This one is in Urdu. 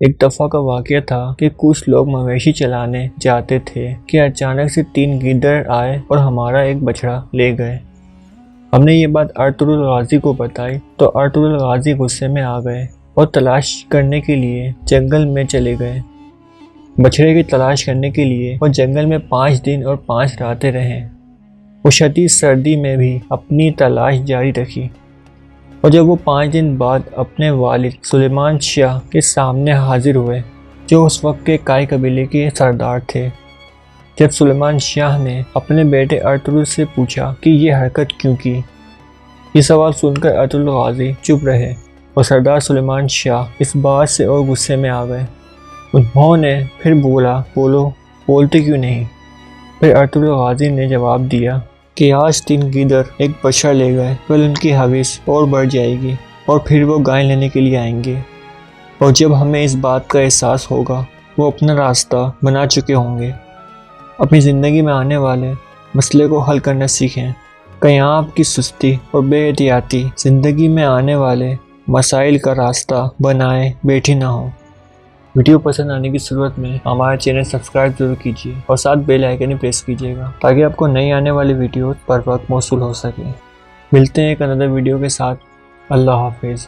ایک دفعہ کا واقعہ تھا کہ کچھ لوگ مویشی چلانے جاتے تھے کہ اچانک سے 3 گیدڑ آئے اور ہمارا ایک بچڑا لے گئے۔ ہم نے یہ بات ارطغرل غازی کو بتائی تو ارطغرل غازی غصے میں آ گئے اور تلاش کرنے کے لیے جنگل میں چلے گئے۔ بچڑے کی تلاش کرنے کے لیے وہ جنگل میں 5 دن اور 5 راتیں رہے۔ وہ شدید سردی میں بھی اپنی تلاش جاری رکھی اور جب وہ 5 دن بعد اپنے والد سلیمان شاہ کے سامنے حاضر ہوئے جو اس وقت کے کائی قبیلے کے سردار تھے، جب سلیمان شاہ نے اپنے بیٹے ارطغرل سے پوچھا کہ یہ حرکت کیوں کی، یہ سوال سن کر ارطغرل غازی چپ رہے اور سردار سلیمان شاہ اس بات سے اور غصے میں آ گئے۔ انہوں نے پھر بولتے کیوں نہیں؟ پھر ارطغرل غازی نے جواب دیا کہ آج 3 گیدڑ ایک بچڑا لے گئے، کل ان کی حویث اور بڑھ جائے گی اور پھر وہ گائے لینے کے لیے آئیں گے، اور جب ہمیں اس بات کا احساس ہوگا وہ اپنا راستہ بنا چکے ہوں گے۔ اپنی زندگی میں آنے والے مسئلے کو حل کرنا سیکھیں، کہیں آپ کی سستی اور بے احتیاطی زندگی میں آنے والے مسائل کا راستہ بنائے بیٹھی نہ ہو۔ ویڈیو پسند آنے کی صورت میں ہمارا چینل سبسکرائب ضرور کیجیے اور ساتھ بیل آئیکن پریس کیجیے گا تاکہ آپ کو نئی آنے والی ویڈیو پر وقت موصول ہو سکے۔ ملتے ہیں ایک اندر ویڈیو کے ساتھ۔ اللہ حافظ۔